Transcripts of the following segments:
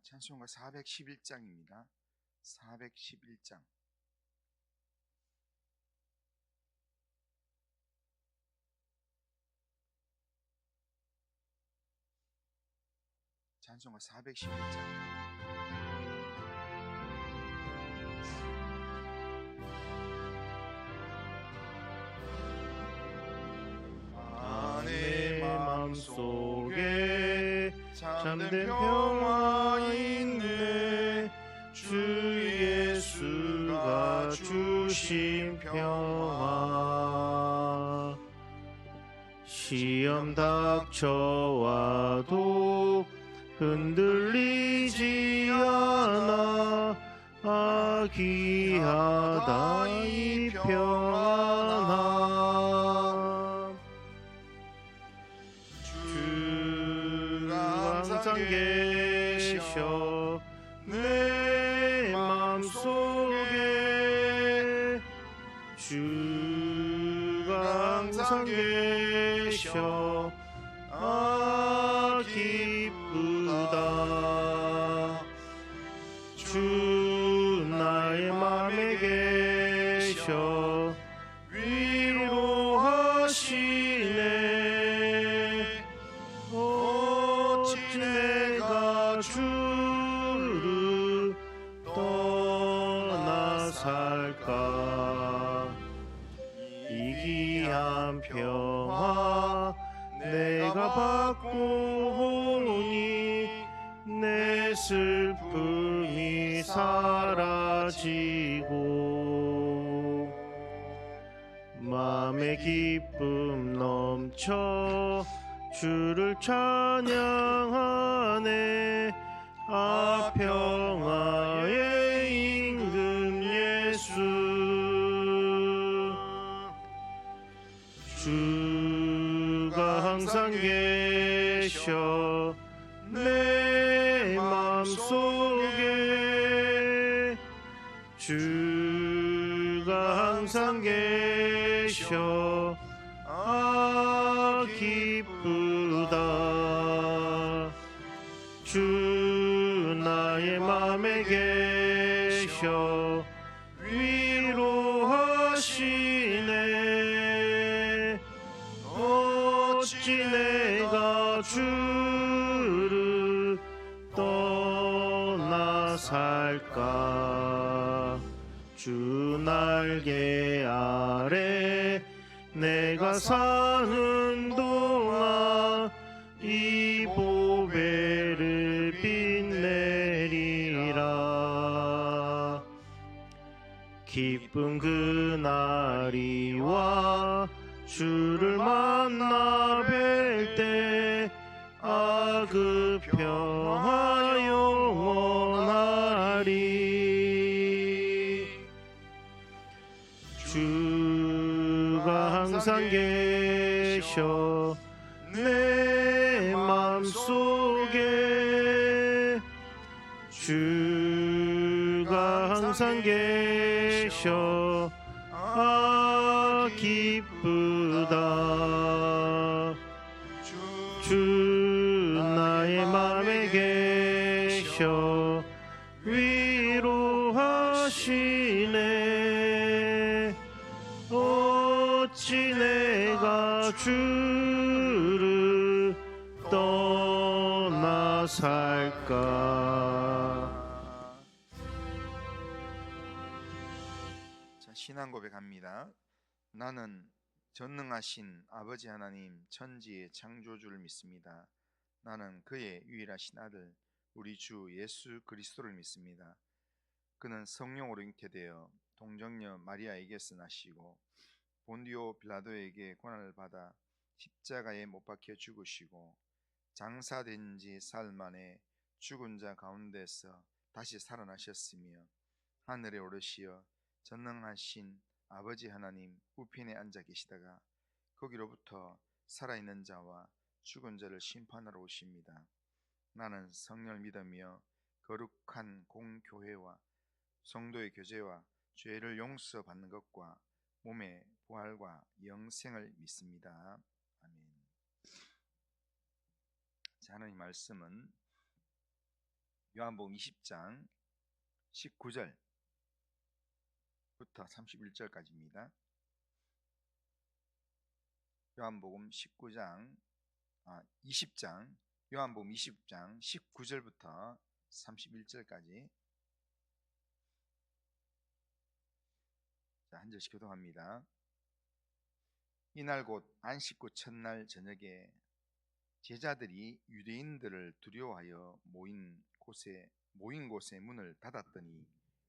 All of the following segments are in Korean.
찬송가 411장입니다. 411장. 찬송가 411장. 내 맘속에 참된 평화 있네. 주 예수가 주신 평화. 시험 닥쳐와도 흔들리지 않아. 아, 귀하다 이 평안함. 주가 항상 계셔 내 맘속에. 주가 항상 계셔 아, 기쁘다. 주 나의 맘에 계셔 위로하시네. 어찌 내가 주를 떠나 살까. 이 귀한 평화 내가 받고 오니 내 슬픔이 사라지고 마음의 기쁨 넘쳐 주를 찬양하네. 아, 평화의 임금 예수. 주가 항상 계셔 내 맘속에. 주가 항상 계셔 아, 기쁘다. 주 나의 맘에 계셔 위로하시네. 어찌 내가 주를 떠나 살까. 주 날개 아래 내가 사는 동안 이 보배를 빛내리라. 기쁜 그날이 와 주를 만나 뵐 때 아, 그 평화 영원하리. 주가 항상 계셔 내 맘속에. 주가 항상 계셔 아, 기쁘다. 주 나의 맘에 계셔 위로하시네. 어찌 내가 주를 떠나 살까. 자, 신앙 고백합니다. 나는 전능하신 아버지 하나님 천지의 창조주를 믿습니다. 나는 그의 유일하신 아들 우리 주 예수 그리스도를 믿습니다. 그는 성령으로 잉태되어 동정녀 마리아에게서 나시고 본디오 빌라도에게 고난을 받아 십자가에 못 박혀 죽으시고 장사된 지 사흘 만에 죽은 자 가운데서 다시 살아나셨으며 하늘에 오르시어 전능하신 아버지 하나님 우편에 앉아 계시다가 거기로부터 살아있는 자와 죽은 자를 심판하러 오십니다. 나는 성령을 믿으며 거룩한 공교회와 성도의 교제와 죄를 용서받는 것과 몸의 부활과 영생을 믿습니다. 아멘. 자, 하나님 말씀은 요한복음 20장 19절부터 31절까지입니다. 요한복음 20장 요한복음 20장 19절부터 31절까지. 자, 한 절씩 교독합니다. 이날 곧 안식 후 첫날 저녁에 제자들이 유대인들을 두려워하여 모인 곳에 문을 닫았더니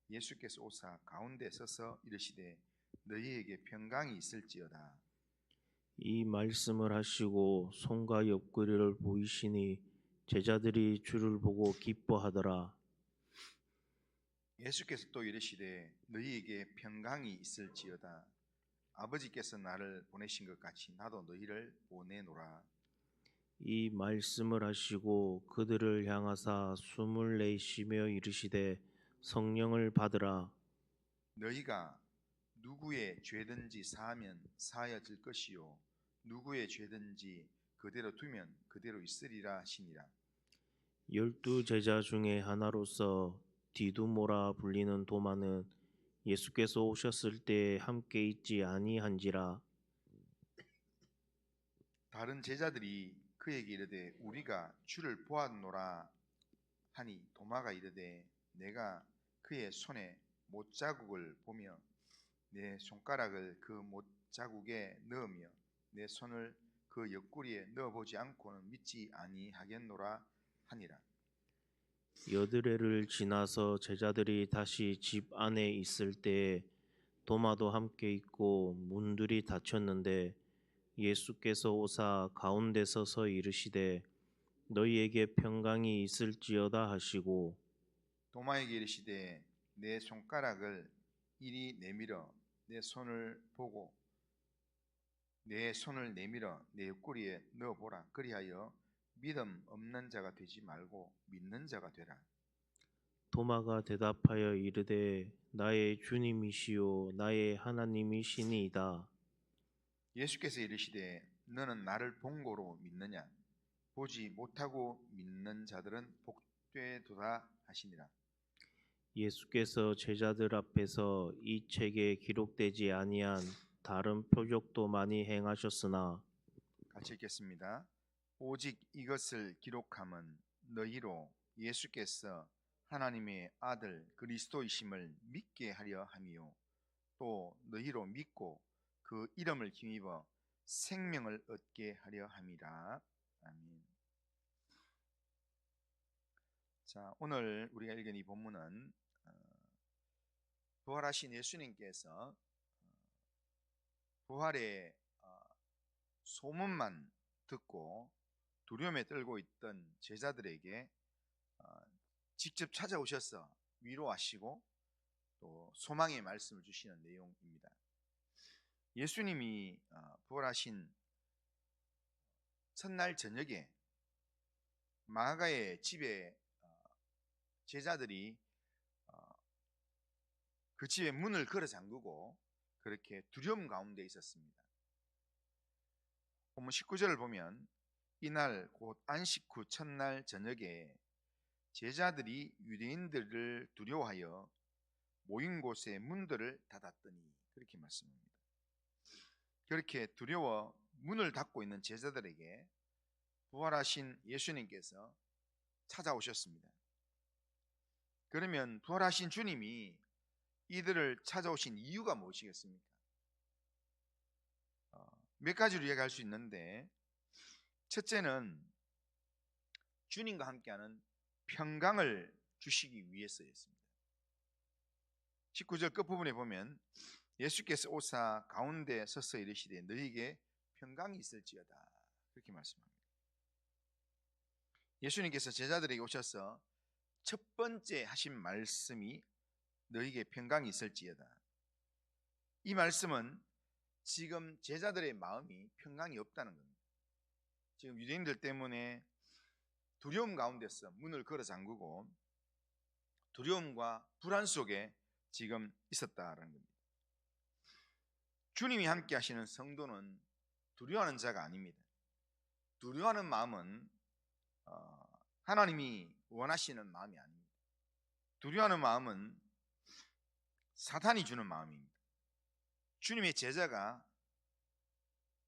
예수께서 오사 가운데 서서 이르시되 너희에게 평강이 있을지어다. 이 말씀을 하시고 손과 옆구리를 보이시니 제자들이 주를 보고 기뻐하더라. 예수께서 또 이르시되 너희에게 평강이 있을지어다. 아버지께서 나를 보내신 것 같이 나도 너희를 보내노라. 이 말씀을 하시고 그들을 향하사 숨을 내쉬며 이르시되 성령을 받으라. 너희가 누구의 죄든지 사하면 사하여질 것이요 누구의 죄든지 그대로 두면 그대로 있으리라 하시니라. 12 제자 중에 하나로서 디두모라 불리는 도마는 예수께서 오셨을 때 함께 있지 아니한지라. 다른 제자들이 그에게 이르되 우리가 주를 보았노라 하니 도마가 이르되 내가 그의 손에 못자국을 보며 내 손가락을 그 못자국에 넣으며 내 손을 그 옆구리에 넣어보지 않고는 믿지 아니하겠노라 하니라. 여드레를 지나서 제자들이 다시 집 안에 있을 때에 도마도 함께 있고 문들이 닫혔는데 예수께서 오사 가운데 서서 이르시되 너희에게 평강이 있을지어다 하시고 도마에게 이르시되 내 손가락을 이리 내밀어 내 손을 보고 내 손을 내밀어 내 옆구리에 넣어보라. 그리하여 믿음 없는 자가 되지 말고 믿는 자가 되라. 도마가 대답하여 이르되 나의 주님이시요 나의 하나님이시니이다. 예수께서 이르시되 너는 나를 본 고로 믿느냐? 보지 못하고 믿는 자들은 복되도다 하시니라. 예수께서 제자들 앞에서 이 책에 기록되지 아니한 다른 표적도 많이 행하셨으나 같이 읽겠습니다. 오직 이것을 기록함은 너희로 예수께서 하나님의 아들 그리스도이심을 믿게 하려 함이요 또 너희로 믿고 그 이름을 힘입어 생명을 얻게 하려 함이라. 아멘. 자, 오늘 우리가 읽은 이 본문은 부활하신 예수님께서 부활의 소문만 듣고 두려움에 떨고 있던 제자들에게 직접 찾아오셔서 위로하시고 또 소망의 말씀을 주시는 내용입니다. 예수님이 부활하신 첫날 저녁에 마가의 집에 제자들이 그 집의 문을 걸어 잠그고 그렇게 두려움 가운데 있었습니다. 본문 19절을 보면 이날 곧 안식 후 첫날 저녁에 제자들이 유대인들을 두려워하여 모인 곳에 문들을 닫았더니 그렇게 말씀합니다. 그렇게 두려워 문을 닫고 있는 제자들에게 부활하신 예수님께서 찾아오셨습니다. 그러면 부활하신 주님이 이들을 찾아오신 이유가 무엇이겠습니까? 몇 가지로 이야기할 수 있는데 첫째는 주님과 함께하는 평강을 주시기 위해서였습니다. 19절 끝부분에 보면 예수께서 오사 가운데 서서 이르시되 너희에게 평강이 있을지어다 그렇게 말씀합니다. 예수님께서 제자들에게 오셔서 첫 번째 하신 말씀이 너희에게 평강이 있을지어다. 이 말씀은 지금 제자들의 마음이 평강이 없다는 겁니다. 지금 유대인들 때문에 두려움 가운데서 문을 걸어 잠그고 두려움과 불안 속에 지금 있었다라는 겁니다. 주님이 함께 하시는 성도는 두려워하는 자가 아닙니다. 두려워하는 마음은 하나님이 원하시는 마음이 아닙니다. 두려워하는 마음은 사탄이 주는 마음입니다. 주님의 제자가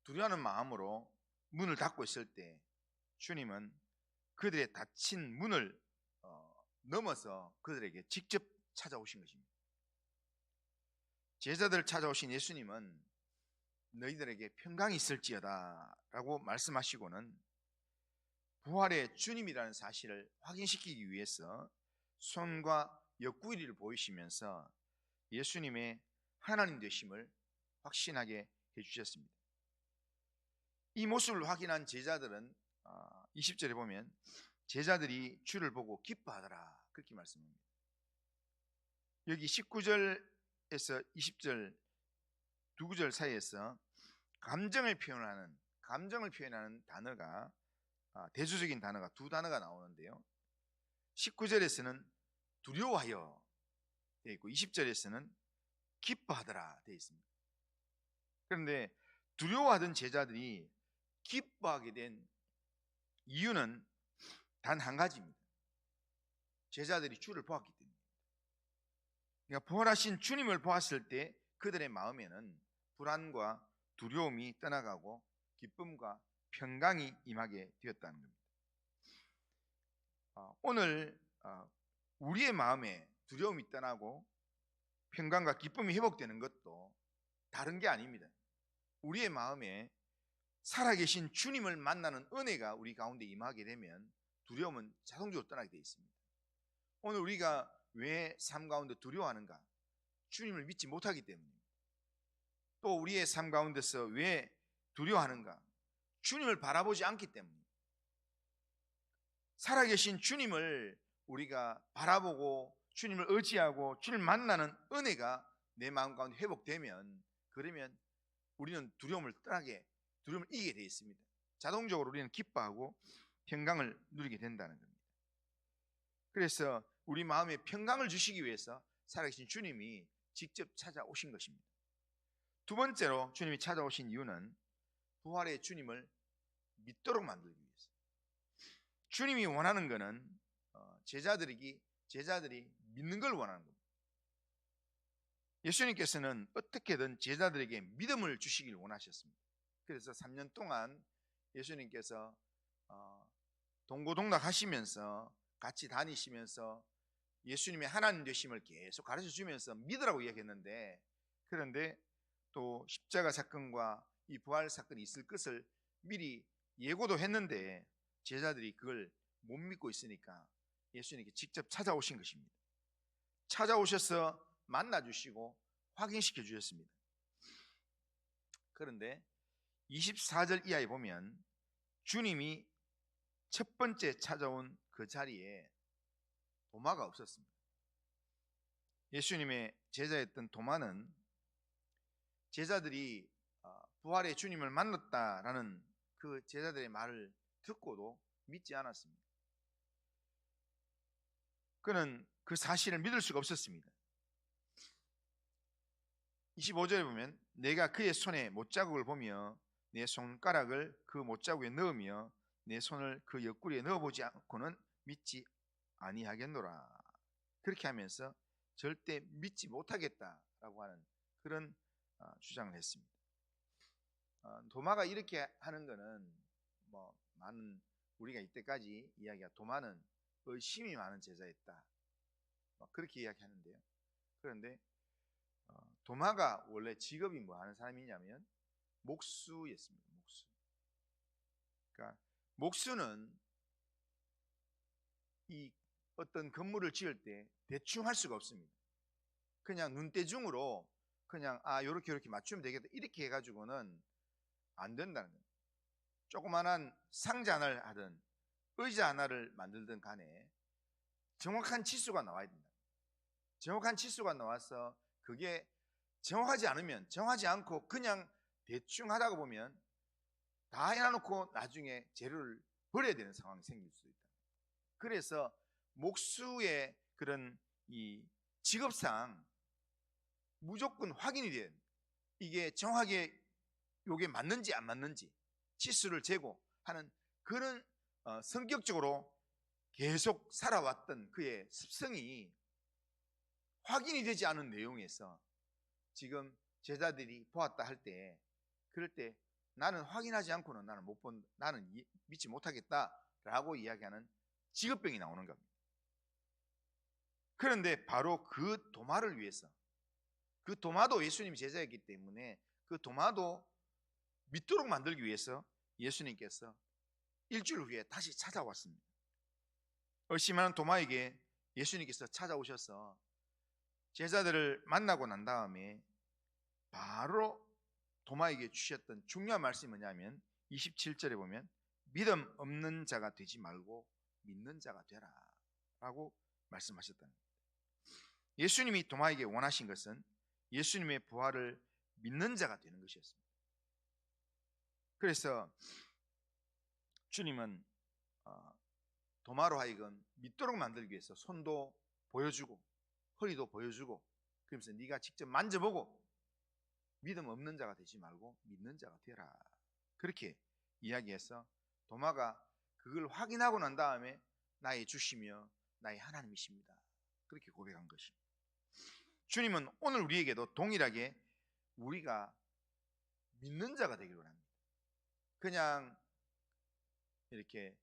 두려워하는 마음으로 문을 닫고 있을 때 주님은 그들의 닫힌 문을 넘어서 그들에게 직접 찾아오신 것입니다. 제자들을 찾아오신 예수님은 너희들에게 평강이 있을지어다 라고 말씀하시고는 부활의 주님이라는 사실을 확인시키기 위해서 손과 옆구리를 보이시면서 예수님의 하나님 되심을 확신하게 해주셨습니다. 이 모습을 확인한 제자들은 20절에 보면 제자들이 주를 보고 기뻐하더라 그렇게 말씀합니다. 여기 19절에서 20절 두 구절 사이에서 감정을 표현하는 단어가 대조적인 단어가 두 단어가 나오는데요. 19절에서는 두려워하여 되어 있고 20절에서는 기뻐하더라 되어 있습니다. 그런데 두려워하던 제자들이 기뻐하게 된 이유는 단 한 가지입니다. 제자들이 주를 보았기 때문입니다. 그러니까 부활하신 주님을 보았을 때 그들의 마음에는 불안과 두려움이 떠나가고 기쁨과 평강이 임하게 되었다는 겁니다. 오늘 우리의 마음에 두려움이 떠나고 평강과 기쁨이 회복되는 것도 다른 게 아닙니다. 우리의 마음에 살아계신 주님을 만나는 은혜가 우리 가운데 임하게 되면 두려움은 자동적으로 떠나게 되어 있습니다. 오늘 우리가 왜 삶 가운데 두려워하는가? 주님을 믿지 못하기 때문입니다. 또 우리의 삶 가운데서 왜 두려워하는가? 주님을 바라보지 않기 때문입니다. 살아계신 주님을 우리가 바라보고 주님을 의지하고 주님을 만나는 은혜가 내 마음 가운데 회복되면 그러면 우리는 두려움을 이기게 되어 있습니다. 자동적으로 우리는 기뻐하고 평강을 누리게 된다는 겁니다. 그래서 우리 마음에 평강을 주시기 위해서 살아계신 주님이 직접 찾아오신 것입니다. 두 번째로 주님이 찾아오신 이유는 부활의 주님을 믿도록 만들기 위해서. 주님이 원하는 것은 제자들이 믿는 걸 원하는 겁니다. 예수님께서는 어떻게든 제자들에게 믿음을 주시길 원하셨습니다. 그래서 3년 동안 예수님께서 동고동락 하시면서 같이 다니시면서 예수님의 하나님 되심을 계속 가르쳐 주면서 믿으라고 이야기했는데, 그런데 또 십자가 사건과 이 부활 사건이 있을 것을 미리 예고도 했는데 제자들이 그걸 못 믿고 있으니까 예수님께 직접 찾아오신 것입니다. 찾아오셔서 만나주시고 확인시켜 주셨습니다. 그런데 24절 이하에 보면 주님이 첫 번째 찾아온 그 자리에 도마가 없었습니다. 예수님의 제자였던 도마는 제자들이 부활의 주님을 만났다라는 그 제자들의 말을 듣고도 믿지 않았습니다. 그는 그 사실을 믿을 수가 없었습니다. 25절에 보면 내가 그의 손에 못자국을 보며 내 손가락을 그 못자국에 넣으며 내 손을 그 옆구리에 넣어보지 않고는 믿지 아니하겠노라. 그렇게 하면서 절대 믿지 못하겠다라고 하는 그런 주장을 했습니다. 도마가 이렇게 하는 것은 많은 우리가 이때까지 이야기가 도마는 의심이 많은 제자였다 그렇게 이야기하는데요. 그런데 도마가 원래 직업이 뭐 하는 사람이냐면 목수였습니다. 목수. 그러니까 목수는 이 어떤 건물을 지을 때 대충 할 수가 없습니다. 그냥 눈대중으로 그냥 요렇게 맞추면 되겠다 이렇게 해가지고는 안 된다는 거예요. 조그만한 상자 하나를 하든 의자 하나를 만들든 간에 정확한 치수가 나와야 된다. 정확한 치수가 나와서 그게 정확하지 않고 그냥 대충 하다가 보면 다 해놔놓고 나중에 재료를 버려야 되는 상황이 생길 수 있다. 그래서 목수의 그런 이 직업상 무조건 확인이 돼야 됩니다. 이게 정확하게 요게 맞는지 안 맞는지 치수를 재고 하는 그런 성격적으로 계속 살아왔던 그의 습성이 확인이 되지 않은 내용에서 지금 제자들이 보았다 할 때, 그럴 때 나는 확인하지 않고는 나는 믿지 못하겠다라고 이야기하는 직업병이 나오는 겁니다. 그런데 바로 그 도마를 위해서, 그 도마도 예수님이 제자였기 때문에 그 도마도 믿도록 만들기 위해서 예수님께서 일주일 후에 다시 찾아왔습니다. 의심하는 도마에게 예수님께서 찾아오셔서 제자들을 만나고 난 다음에 바로 도마에게 주셨던 중요한 말씀이 뭐냐면 27절에 보면 믿음 없는 자가 되지 말고 믿는 자가 되라 라고 말씀하셨다는 겁니다. 예수님이 도마에게 원하신 것은 예수님의 부활을 믿는 자가 되는 것이었습니다. 그래서 주님은 도마로 하여금 믿도록 만들기 위해서 손도 보여주고 허리도 보여주고, 그러면서 네가 직접 만져보고 믿음 없는 자가 되지 말고 믿는 자가 되라, 그렇게 이야기해서 도마가 그걸 확인하고 난 다음에 나의 주시며 나의 하나님이십니다, 그렇게 고백한 것입니다. 주님은 오늘 우리에게도 동일하게 우리가 믿는 자가 되기를 원합니다. 그냥 이렇게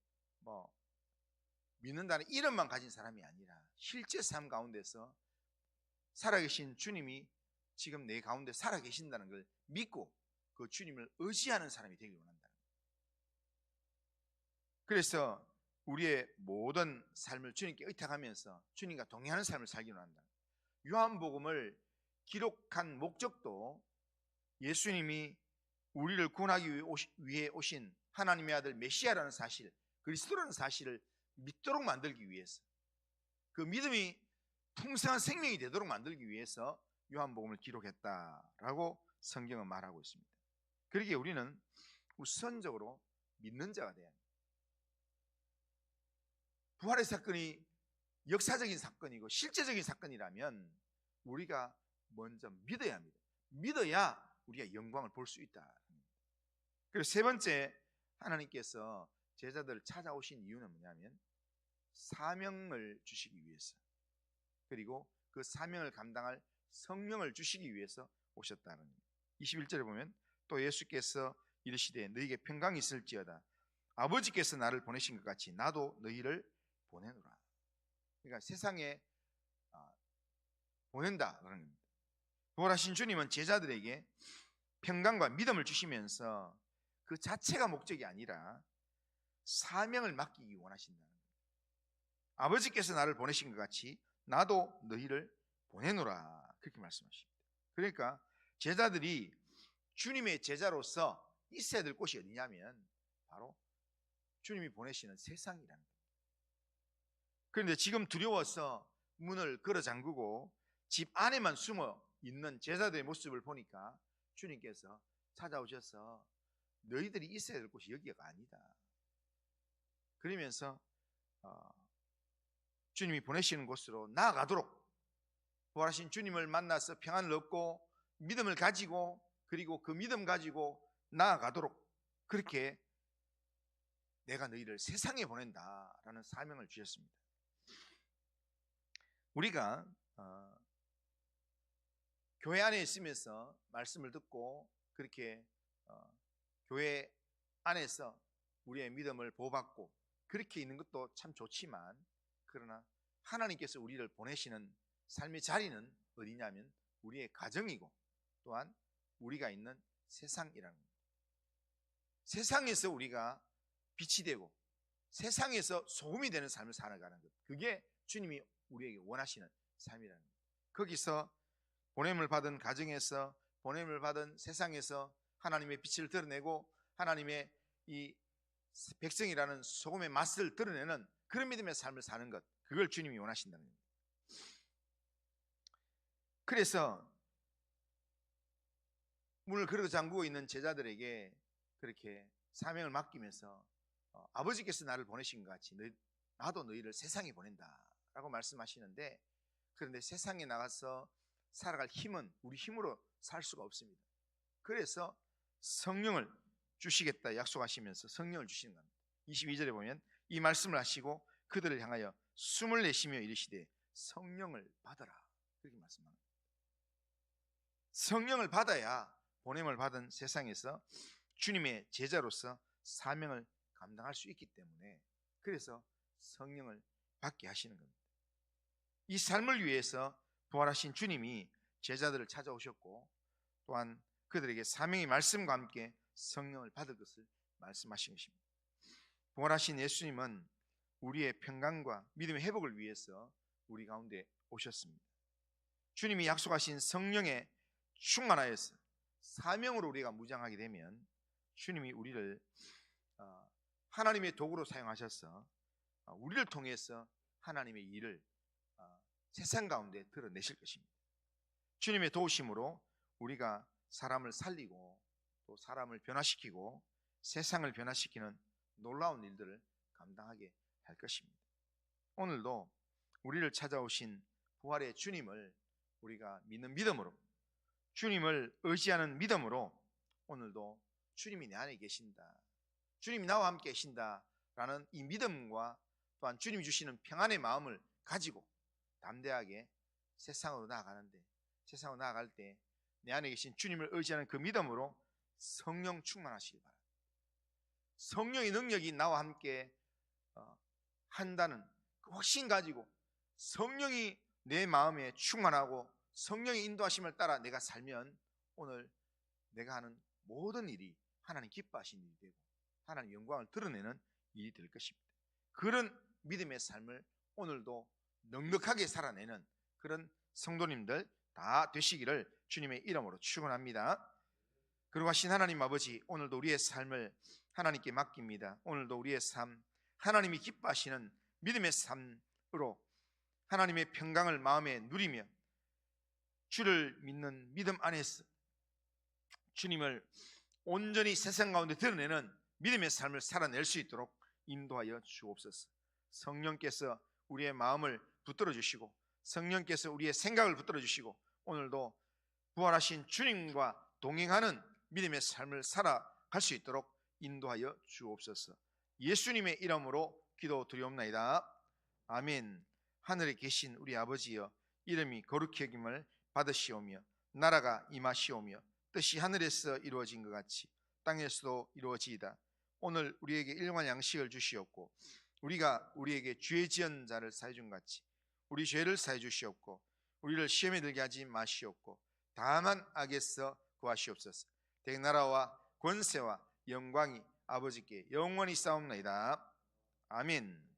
믿는다는 이름만 가진 사람이 아니라 실제 삶 가운데서 살아계신 주님이 지금 내 가운데 살아계신다는 걸 믿고 그 주님을 의지하는 사람이 되기를 원한다. 그래서 우리의 모든 삶을 주님께 의탁하면서 주님과 동행하는 삶을 살기를 원한다. 요한복음을 기록한 목적도 예수님이 우리를 구원하기 위해 오신 하나님의 아들 메시아라는 사실, 그리스도라는 사실을 믿도록 만들기 위해서, 그 믿음이 풍성한 생명이 되도록 만들기 위해서 요한복음을 기록했다라고 성경은 말하고 있습니다. 그러기에 우리는 우선적으로 믿는 자가 돼야 합니다. 부활의 사건이 역사적인 사건이고 실제적인 사건이라면 우리가 먼저 믿어야 합니다. 믿어야 우리가 영광을 볼 수 있다. 그리고 세 번째, 하나님께서 제자들을 찾아오신 이유는 뭐냐면 사명을 주시기 위해서, 그리고 그 사명을 감당할 성령을 주시기 위해서 오셨다는 겁니다. 21절에 보면 또 예수께서 이르시되 너희에게 평강이 있을지어다. 아버지께서 나를 보내신 것 같이 나도 너희를 보내노라. 그러니까 세상에 보낸다라는 겁니다. 부활하신 주님은 제자들에게 평강과 믿음을 주시면서 그 자체가 목적이 아니라 사명을 맡기기 원하신다는 겁니다. 아버지께서 나를 보내신 것 같이 나도 너희를 보내노라, 그렇게 말씀하십니다. 그러니까 제자들이 주님의 제자로서 있어야 될 곳이 어디냐면 바로 주님이 보내시는 세상이라는 겁니다. 그런데 지금 두려워서 문을 걸어 잠그고 집 안에만 숨어 있는 제자들의 모습을 보니까 주님께서 찾아오셔서 너희들이 있어야 될 곳이 여기가 아니다, 그러면서 주님이 보내시는 곳으로 나아가도록, 부활하신 주님을 만나서 평안을 얻고 믿음을 가지고, 그리고 그 믿음 가지고 나아가도록, 그렇게 내가 너희를 세상에 보낸다라는 사명을 주셨습니다. 우리가 교회 안에 있으면서 말씀을 듣고 그렇게 교회 안에서 우리의 믿음을 보호받고 그렇게 있는 것도 참 좋지만, 그러나 하나님께서 우리를 보내시는 삶의 자리는 어디냐면 우리의 가정이고 또한 우리가 있는 세상이라는 겁니다. 세상에서 우리가 빛이 되고 세상에서 소금이 되는 삶을 살아가는 것, 그게 주님이 우리에게 원하시는 삶이라는 겁니다. 거기서 보냄을 받은 가정에서, 보냄을 받은 세상에서 하나님의 빛을 드러내고 하나님의 이 백성이라는 소금의 맛을 드러내는 그런 믿음의 삶을 사는 것, 그걸 주님이 원하신다는 겁니다. 그래서 문을 걸어 잠그고 있는 제자들에게 그렇게 사명을 맡기면서 아버지께서 나를 보내신 것 같이 나도 너희를 세상에 보낸다 라고 말씀하시는데, 그런데 세상에 나가서 살아갈 힘은 우리 힘으로 살 수가 없습니다. 그래서 성령을 주시겠다 약속하시면서 성령을 주시는 겁니다. 22절에 보면 이 말씀을 하시고 그들을 향하여 숨을 내쉬며 이르시되 성령을 받아라. 그렇게 말씀합니다. 성령을 받아야 보냄을 받은 세상에서 주님의 제자로서 사명을 감당할 수 있기 때문에, 그래서 성령을 받게 하시는 겁니다. 이 삶을 위해서 부활하신 주님이 제자들을 찾아오셨고, 또한 그들에게 사명의 말씀과 함께 성령을 받을 것을 말씀하신 것입니다. 부활하신 예수님은 우리의 평강과 믿음의 회복을 위해서 우리 가운데 오셨습니다. 주님이 약속하신 성령에 충만하여서 사명으로 우리가 무장하게 되면 주님이 우리를 하나님의 도구로 사용하셔서 우리를 통해서 하나님의 일을 세상 가운데 드러내실 것입니다. 주님의 도우심으로 우리가 사람을 살리고 또 사람을 변화시키고 세상을 변화시키는 놀라운 일들을 감당하게 할 것입니다. 오늘도 우리를 찾아오신 부활의 주님을 우리가 믿는 믿음으로, 주님을 의지하는 믿음으로 오늘도 주님이 내 안에 계신다, 주님이 나와 함께 계신다라는 이 믿음과 또한 주님이 주시는 평안의 마음을 가지고 담대하게 세상으로 나아가는데, 세상으로 나아갈 때 내 안에 계신 주님을 의지하는 그 믿음으로 성령 충만하시기 바랍니다. 성령의 능력이 나와 함께 한다는 그 확신 가지고 성령이 내 마음에 충만하고 성령의 인도하심을 따라 내가 살면 오늘 내가 하는 모든 일이 하나님 기뻐하시는 일이 되고 하나님 영광을 드러내는 일이 될 것입니다. 그런 믿음의 삶을 오늘도 넉넉하게 살아내는 그런 성도님들 다 되시기를 주님의 이름으로 축원합니다. 그리고 하신 하나님 아버지, 오늘도 우리의 삶을 하나님께 맡깁니다. 오늘도 우리의 삶 하나님이 기뻐하시는 믿음의 삶으로 하나님의 평강을 마음에 누리며 주를 믿는 믿음 안에서 주님을 온전히 세상 가운데 드러내는 믿음의 삶을 살아낼 수 있도록 인도하여 주옵소서. 성령께서 우리의 마음을 붙들어 주시고 성령께서 우리의 생각을 붙들어 주시고 오늘도 부활하신 주님과 동행하는 믿음의 삶을 살아갈 수 있도록 인도하여 주옵소서. 예수님의 이름으로 기도드리옵나이다. 아멘. 하늘에 계신 우리 아버지여, 이름이 거룩히 여김을 받으시오며 나라가 임하시오며 뜻이 하늘에서 이루어진 것 같이 땅에서도 이루어지이다. 오늘 우리에게 일용할 양식을 주시옵고 우리가 우리에게 죄 지은 자를 사해 준 같이 우리 죄를 사해 주시옵고 우리를 시험에 들게 하지 마시옵고 다만 악에서 구하시옵소서. 대나라와 권세와 영광이 아버지께 영원히 싸움나이다. 아멘.